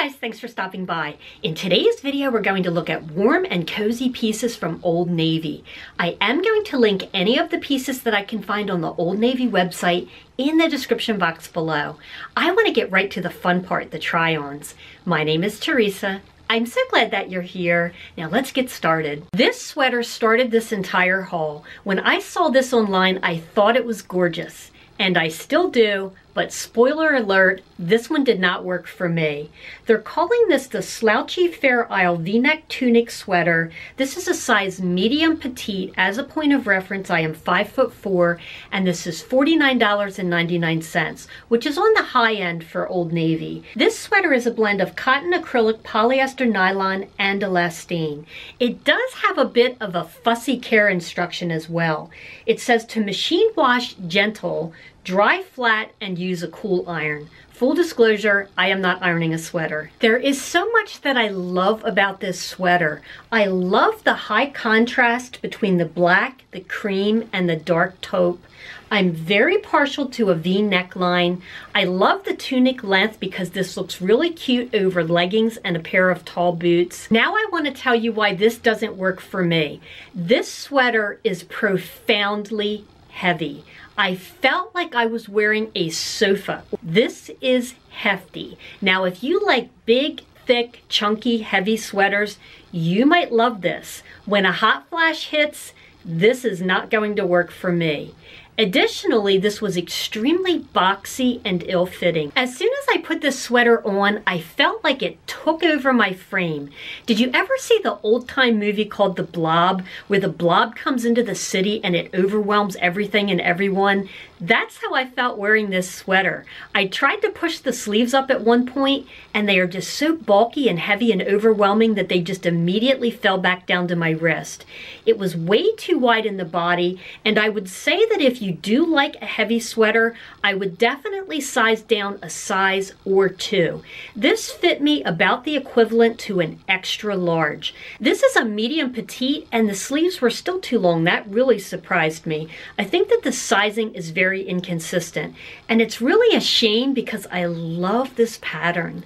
guys, thanks for stopping by. In today's video, we're going to look at warm and cozy pieces from Old Navy. I am going to link any of the pieces that I can find on the Old Navy website in the description box below. I want to get right to the fun part, the try-ons. My name is Theresa. I'm so glad that you're here. Now let's get started. This sweater started this entire haul. When I saw this online, I thought it was gorgeous. And I still do, but spoiler alert, this one did not work for me. They're calling this the Slouchy Fair Isle V-neck tunic sweater. This is a size medium petite. As a point of reference, I am 5'4", and this is $49.99, which is on the high end for Old Navy. This sweater is a blend of cotton, acrylic, polyester, nylon, and elastane. It does have a bit of a fussy care instruction as well. It says to machine wash gentle, dry flat, and use a cool iron. Full disclosure, I am not ironing a sweater. There is so much that I love about this sweater. I love the high contrast between the black, the cream, and the dark taupe. I'm very partial to a V neckline. I love the tunic length because this looks really cute over leggings and a pair of tall boots. Now I want to tell you why this doesn't work for me. This sweater is profoundly heavy. I felt like I was wearing a sofa. This is hefty. Now, if you like big, thick, chunky, heavy sweaters, you might love this. When a hot flash hits, this is not going to work for me. Additionally, this was extremely boxy and ill-fitting. As soon as I put this sweater on, I felt like it took over my frame. Did you ever see the old-time movie called The Blob, where the blob comes into the city and it overwhelms everything and everyone? That's how I felt wearing this sweater. I tried to push the sleeves up at one point, and they are just so bulky and heavy and overwhelming that they just immediately fell back down to my wrist. It was way too wide in the body, and I would say that if you do like a heavy sweater, I would definitely size down a size or two. This fit me about the equivalent to an extra large. This is a medium petite, and the sleeves were still too long. That really surprised me. I think that the sizing is very inconsistent, and it's really a shame because I love this pattern.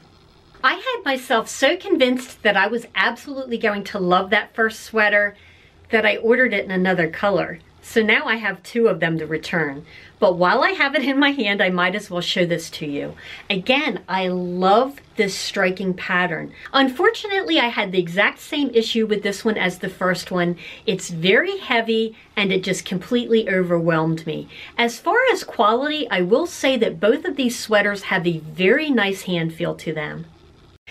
I had myself so convinced that I was absolutely going to love that first sweater that I ordered it in another color. So now I have two of them to return. But while I have it in my hand, I might as well show this to you. Again, I love this striking pattern. Unfortunately, I had the exact same issue with this one as the first one. It's very heavy and it just completely overwhelmed me. As far as quality, I will say that both of these sweaters have a very nice hand feel to them.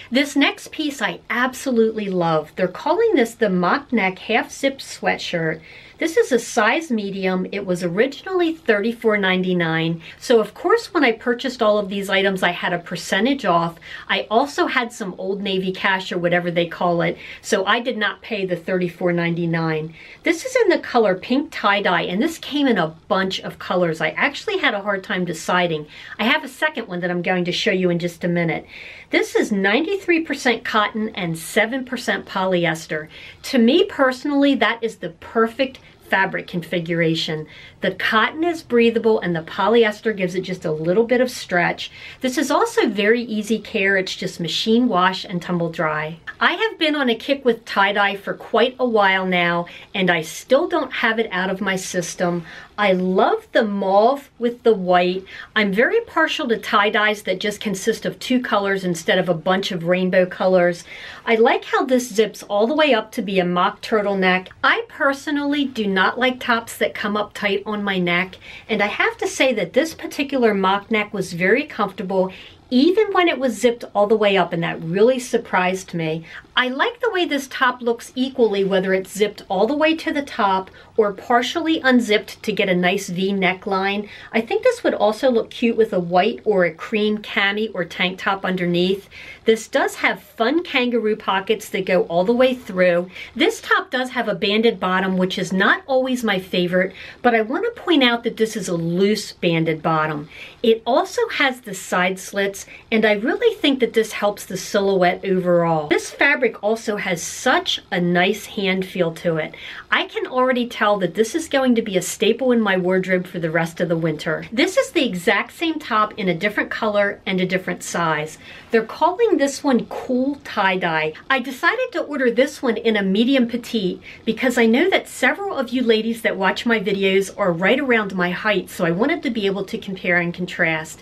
This next piece I absolutely love. They're calling this the mock neck half zip sweatshirt. This is a size medium. It was originally $34.99. So of course when I purchased all of these items I had a percentage off. I also had some Old Navy cash or whatever they call it. So I did not pay the $34.99. This is in the color pink tie-dye, and this came in a bunch of colors. I actually had a hard time deciding. I have a second one that I'm going to show you in just a minute. This is 93% cotton and 7% polyester. To me personally, that is the perfect fabric configuration. The cotton is breathable and the polyester gives it just a little bit of stretch. This is also very easy care. It's just machine wash and tumble dry. I have been on a kick with tie-dye for quite a while now, and I still don't have it out of my system. I love the mauve with the white. I'm very partial to tie-dyes that just consist of two colors instead of a bunch of rainbow colors. I like how this zips all the way up to be a mock turtleneck. I personally do not like tops that come up tight on my neck, and I have to say that this particular mock neck was very comfortable even when it was zipped all the way up, and that really surprised me. I like the way this top looks equally whether it's zipped all the way to the top or partially unzipped to get a nice V neckline. I think this would also look cute with a white or a cream cami or tank top underneath. This does have fun kangaroo pockets that go all the way through. This top does have a banded bottom, which is not always my favorite, but I want to point out that this is a loose banded bottom. It also has the side slits fits, and I really think that this helps the silhouette overall. This fabric also has such a nice hand feel to it. I can already tell that this is going to be a staple in my wardrobe for the rest of the winter. This is the exact same top in a different color and a different size. They're calling this one Cool Tie-Dye. I decided to order this one in a medium petite because I know that several of you ladies that watch my videos are right around my height, so I wanted to be able to compare and contrast.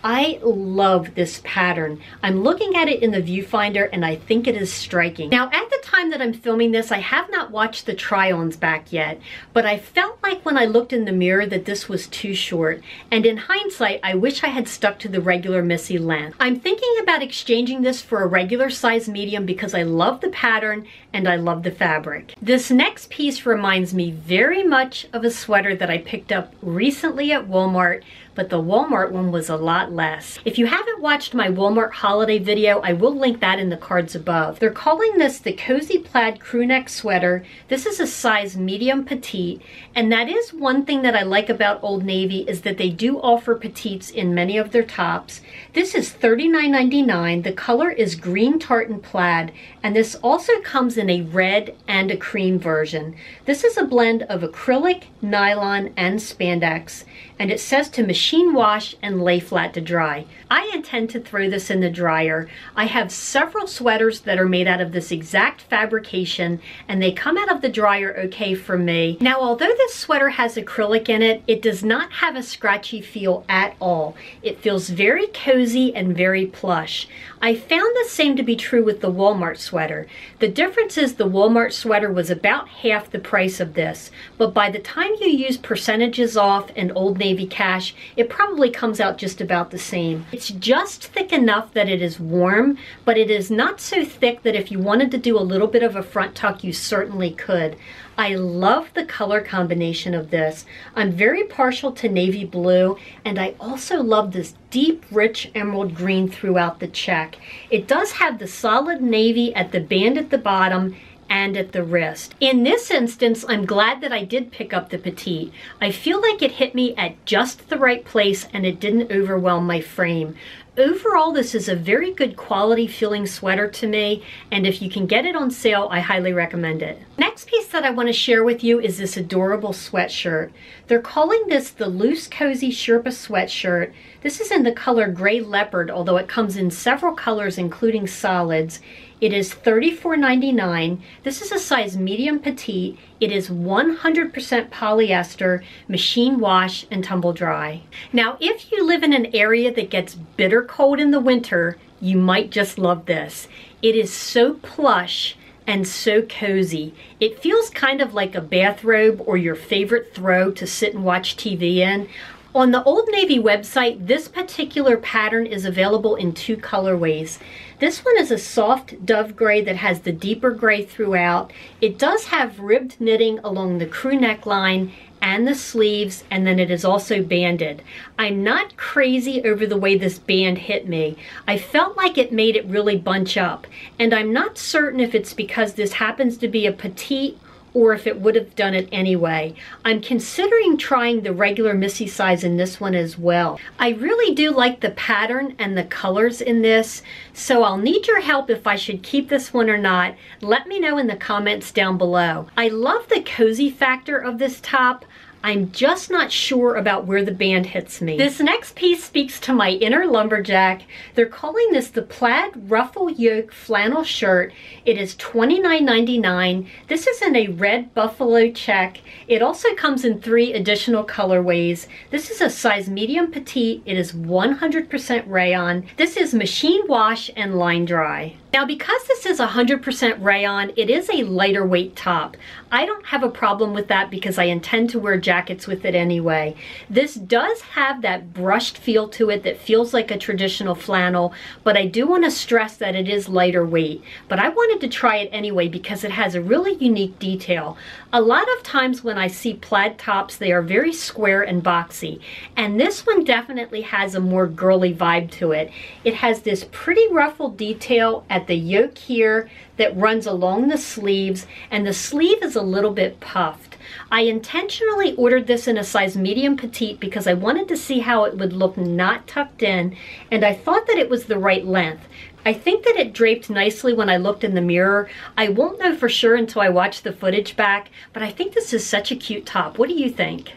I love this pattern. I'm looking at it in the viewfinder and I think it is striking. Now, at the time that I'm filming this, I have not watched the try-ons back yet, but I felt like when I looked in the mirror that this was too short, and in hindsight, I wish I had stuck to the regular Missy length. I'm thinking about exchanging this for a regular size medium because I love the pattern and I love the fabric. This next piece reminds me very much of a sweater that I picked up recently at Walmart, but the Walmart one was a lot less. If you haven't watched my Walmart holiday video, I will link that in the cards above. They're calling this the Cozy Plaid Crew Neck Sweater. This is a size medium petite, and that is one thing that I like about Old Navy is that they do offer petites in many of their tops. This is $39.99. The color is green tartan plaid, and this also comes in a red and a cream version. This is a blend of acrylic, nylon, and spandex, and it says to machine wash and lay flat to dry. I intend to throw this in the dryer. I have several sweaters that are made out of this exact fabrication, and they come out of the dryer okay for me. Now, although this sweater has acrylic in it, it does not have a scratchy feel at all. It feels very cozy and very plush. I found the same to be true with the Walmart sweater. The difference is the Walmart sweater was about half the price of this, but by the time you use percentages off and Old Navy cash, it probably comes out just about the same. It's just thick enough that it is warm, but it is not so thick that if you wanted to do a little bit of a front tuck, you certainly could. I love the color combination of this. I'm very partial to navy blue, and I also love this deep, rich emerald green throughout the check. It does have the solid navy at the band at the bottom and at the wrist. In this instance, I'm glad that I did pick up the petite. I feel like it hit me at just the right place and it didn't overwhelm my frame. Overall, this is a very good quality feeling sweater to me, and if you can get it on sale, I highly recommend it. Next piece that I want to share with you is this adorable sweatshirt. They're calling this the Loose Cozy Sherpa Sweatshirt. This is in the color Gray Leopard, although it comes in several colors including solids. It is $34.99. This is a size medium petite. It is 100% polyester, machine wash, and tumble dry. Now, if you live in an area that gets bitter cold in the winter, you might just love this. It is so plush and so cozy. It feels kind of like a bathrobe or your favorite throw to sit and watch TV in. On the Old Navy website, this particular pattern is available in two colorways. This one is a soft dove gray that has the deeper gray throughout. It does have ribbed knitting along the crew neckline and the sleeves, and then it is also banded. I'm not crazy over the way this band hit me. I felt like it made it really bunch up, and I'm not certain if it's because this happens to be a petite or if it would have done it anyway. I'm considering trying the regular Missy size in this one as well. I really do like the pattern and the colors in this, so I'll need your help if I should keep this one or not. Let me know in the comments down below. I love the cozy factor of this top. I'm just not sure about where the band hits me. This next piece speaks to my inner lumberjack. They're calling this the Plaid Ruffle-Yoke Flannel Shirt. It is $29.99. This is in a red buffalo check. It also comes in 3 additional colorways. This is a size medium petite. It is 100% rayon. This is machine wash and line dry. Now, because this is 100% rayon, it is a lighter weight top. I don't have a problem with that because I intend to wear jackets with it anyway. This does have that brushed feel to it that feels like a traditional flannel, but I do want to stress that it is lighter weight. But I wanted to try it anyway because it has a really unique detail. A lot of times when I see plaid tops, they are very square and boxy, and this one definitely has a more girly vibe to it. It has this pretty ruffled detail at the yoke here that runs along the sleeves, and the sleeve is a little bit puffed. I intentionally ordered this in a size medium petite because I wanted to see how it would look not tucked in, and I thought that it was the right length. I think that it draped nicely when I looked in the mirror. I won't know for sure until I watch the footage back, but I think this is such a cute top. What do you think?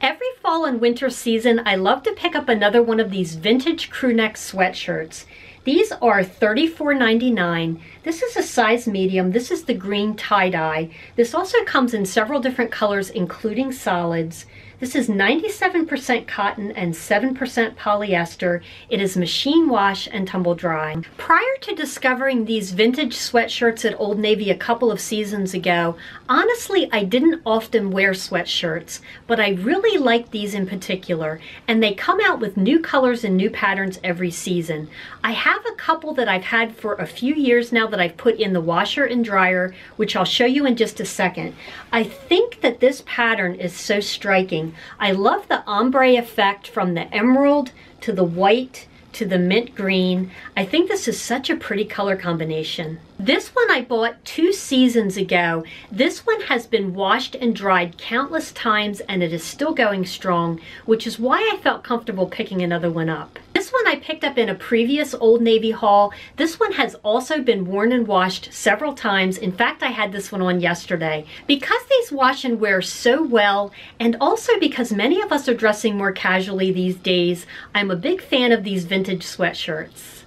Every fall and winter season, I love to pick up another one of these vintage crew neck sweatshirts. These are $34.99. This is a size medium. This is the green tie-dye. This also comes in several different colors, including solids. This is 97% cotton and 7% polyester. It is machine wash and tumble dry. Prior to discovering these vintage sweatshirts at Old Navy a couple of seasons ago, honestly, I didn't often wear sweatshirts, but I really like these in particular, and they come out with new colors and new patterns every season. I have a couple that I've had for a few years now that I've put in the washer and dryer, which I'll show you in just a second. I think that this pattern is so striking. I love the ombre effect from the emerald to the white to the mint green. I think this is such a pretty color combination. This one I bought 2 seasons ago. This one has been washed and dried countless times and it is still going strong, which is why I felt comfortable picking another one up. This one I picked up in a previous Old Navy haul. This one has also been worn and washed several times. In fact, I had this one on yesterday. Because these wash and wear so well, and also because many of us are dressing more casually these days, I'm a big fan of these vintage sweatshirts.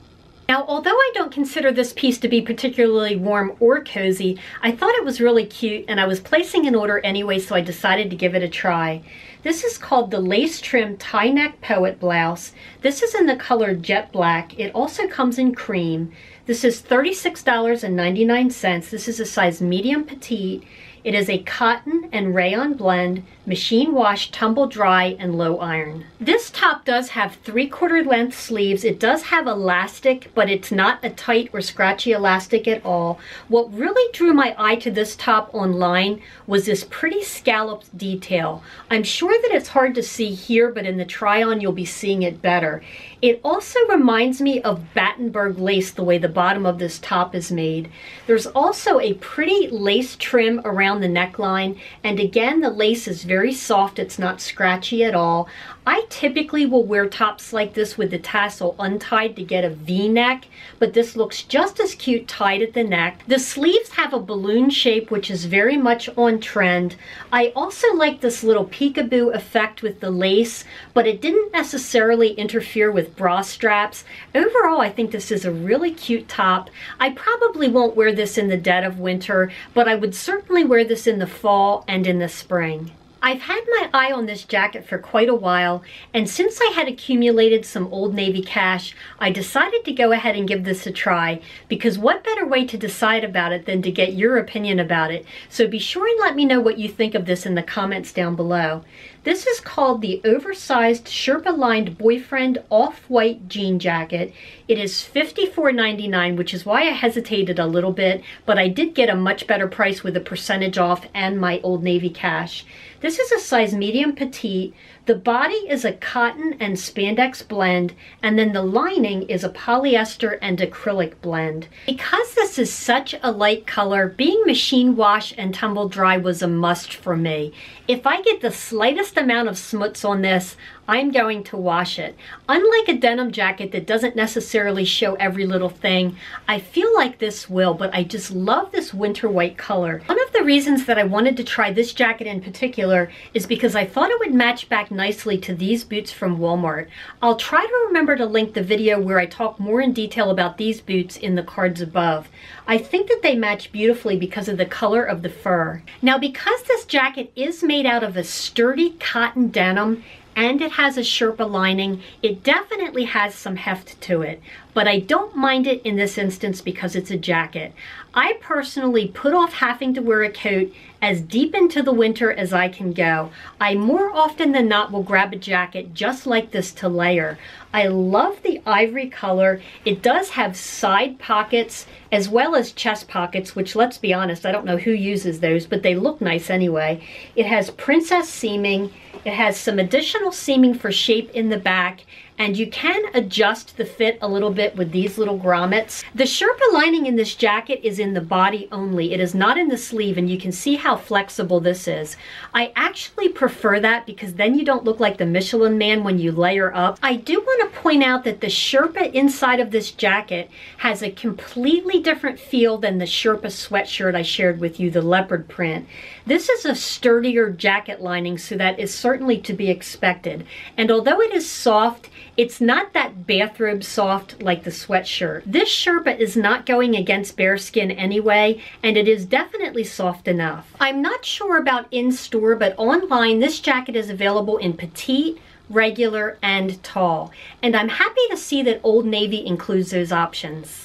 Now, although I don't consider this piece to be particularly warm or cozy, I thought it was really cute and I was placing an order anyway, so I decided to give it a try. This is called the Lace Trim Tie Neck Poet Blouse. This is in the color Jet Black. It also comes in cream. This is $36.99. This is a size medium petite. It is a cotton and rayon blend, machine wash, tumble dry, and low iron. This top does have 3/4 length sleeves. It does have elastic, but it's not a tight or scratchy elastic at all. What really drew my eye to this top online was this pretty scalloped detail. I'm sure that it's hard to see here, but in the try-on you'll be seeing it better. It also reminds me of Battenberg lace, the way the bottom of this top is made. There's also a pretty lace trim around the neckline, and again, the lace is very soft. It's not scratchy at all. I typically will wear tops like this with the tassel untied to get a V-neck, but this looks just as cute tied at the neck. The sleeves have a balloon shape, which is very much on trend. I also like this little peekaboo effect with the lace, but it didn't necessarily interfere with bra straps. Overall, I think this is a really cute top. I probably won't wear this in the dead of winter, but I would certainly wear this in the fall and in the spring. I've had my eye on this jacket for quite a while, and since I had accumulated some Old Navy cash, I decided to go ahead and give this a try, because what better way to decide about it than to get your opinion about it? So be sure and let me know what you think of this in the comments down below. This is called the Oversized Sherpa-Lined Boyfriend Off-White Jean Jacket. It is $54.99, which is why I hesitated a little bit, but I did get a much better price with a percentage off and my Old Navy cash. This is a size medium petite. The body is a cotton and spandex blend, and then the lining is a polyester and acrylic blend. Because this is such a light color, being machine wash and tumble dry was a must for me. If I get the slightest amount of smuts on this, I'm going to wash it. Unlike a denim jacket that doesn't necessarily show every little thing, I feel like this will, but I just love this winter white color. One of the reasons that I wanted to try this jacket in particular is because I thought it would match back nicely to these boots from Walmart. I'll try to remember to link the video where I talk more in detail about these boots in the cards above. I think that they match beautifully because of the color of the fur. Now, because this jacket is made out of a sturdy cotton denim, and it has a Sherpa lining, it definitely has some heft to it, but I don't mind it in this instance because it's a jacket. I personally put off having to wear a coat as deep into the winter as I can go. I more often than not will grab a jacket just like this to layer. I love the ivory color. It does have side pockets as well as chest pockets, which, let's be honest, I don't know who uses those, but they look nice anyway. It has princess seaming. It has some additional seaming for shape in the back, and you can adjust the fit a little bit with these little grommets. The Sherpa lining in this jacket is in the body only. It is not in the sleeve, and you can see how flexible this is. I actually prefer that because then you don't look like the Michelin Man when you layer up. I do want to point out that the Sherpa inside of this jacket has a completely different feel than the Sherpa sweatshirt I shared with you, the leopard print. This is a sturdier jacket lining, so that is certainly to be expected. And although it is soft, it's not that bathrobe soft like the sweatshirt. This Sherpa is not going against bare skin anyway, and it is definitely soft enough. I'm not sure about in-store, but online this jacket is available in petite, regular, and tall. And I'm happy to see that Old Navy includes those options.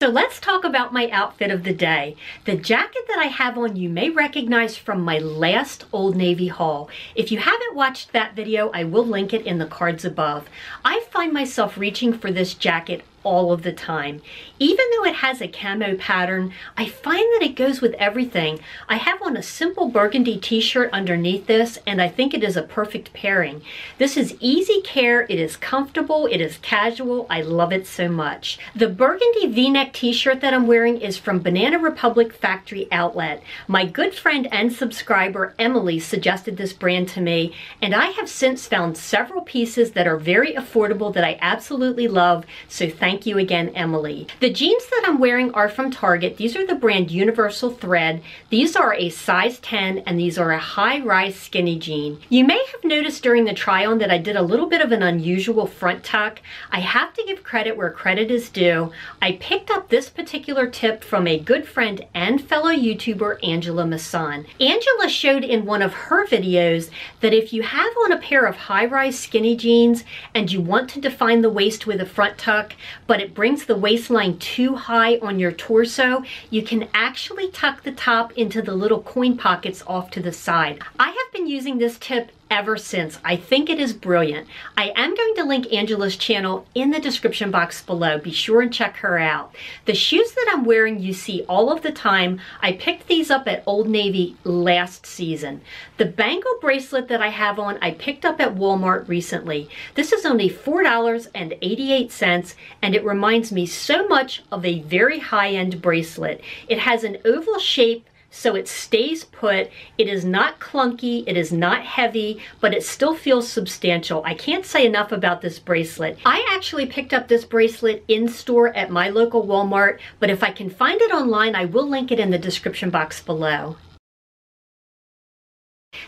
So let's talk about my outfit of the day. The jacket that I have on you may recognize from my last Old Navy haul. If you haven't watched that video, I will link it in the cards above. I find myself reaching for this jacket all of the time. Even though it has a camo pattern, I find that it goes with everything. I have on a simple burgundy t-shirt underneath this, and I think it is a perfect pairing. This is easy care, it is comfortable, it is casual, I love it so much. The burgundy v-neck t-shirt that I'm wearing is from Banana Republic Factory Outlet. My good friend and subscriber Emily suggested this brand to me, and I have since found several pieces that are very affordable that I absolutely love, so thank you again, Emily. The jeans that I'm wearing are from Target. These are the brand Universal Thread. These are a size 10, and these are a high-rise skinny jean. You may have noticed during the try-on that I did a little bit of an unusual front tuck. I have to give credit where credit is due. I picked up this particular tip from a good friend and fellow YouTuber, Angela Masson. Angela showed in one of her videos that if you have on a pair of high-rise skinny jeans and you want to define the waist with a front tuck, but it brings the waistline too high on your torso, you can actually tuck the top into the little coin pockets off to the side. I have been using this tip ever since. I think it is brilliant. I am going to link Angela's channel in the description box below. Be sure and check her out. The shoes that I'm wearing you see all of the time. I picked these up at Old Navy last season. The bangle bracelet that I have on, I picked up at Walmart recently. This is only $4.88, and it reminds me so much of a very high-end bracelet. It has an oval shape, so it stays put. It is not clunky, it is not heavy, but it still feels substantial. I can't say enough about this bracelet. I actually picked up this bracelet in store at my local Walmart, but if I can find it online, I will link it in the description box below.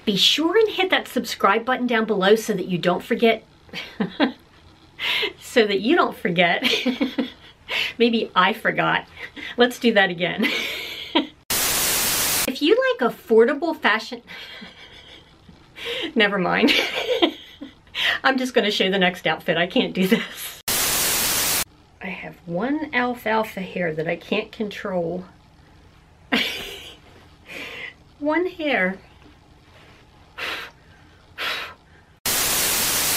Be sure and hit that subscribe button down below so that you don't forget. Maybe I forgot. Let's do that again. If you like affordable fashion, never mind. I'm just going to show the next outfit. I can't do this. I have one alfalfa hair that I can't control. One hair.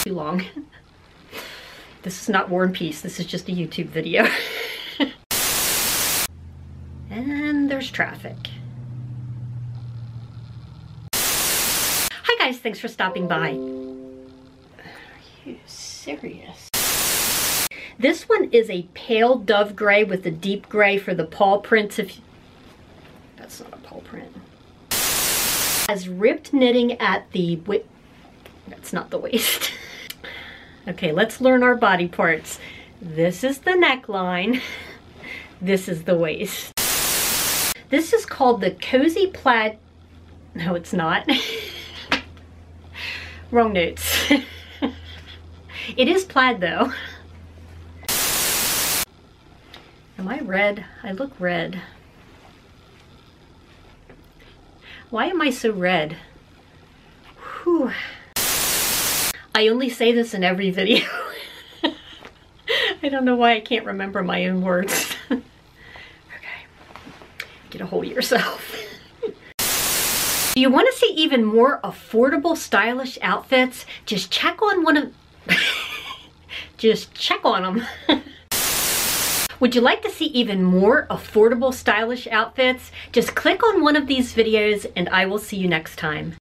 Too long. This is not War and Peace. This is just a YouTube video. And there's traffic. Hi guys, thanks for stopping by. Are you serious? This one is a pale dove gray with a deep gray for the paw prints. That's not a paw print. Has ribbed knitting at the that's not the waist. Okay, let's learn our body parts. This is the neckline. This is the waist. This is called the Cozy Plaid. No, it's not. Wrong notes. It is plaid though. Am I red? I look red. Why am I so red? Whew. I only say this in every video. I don't know why I can't remember my own words. Okay, get a hold of yourself. Do you want to see even more affordable, stylish outfits? Just check on one of... Just check on them. Would you like to see even more affordable, stylish outfits? Just click on one of these videos and I will see you next time.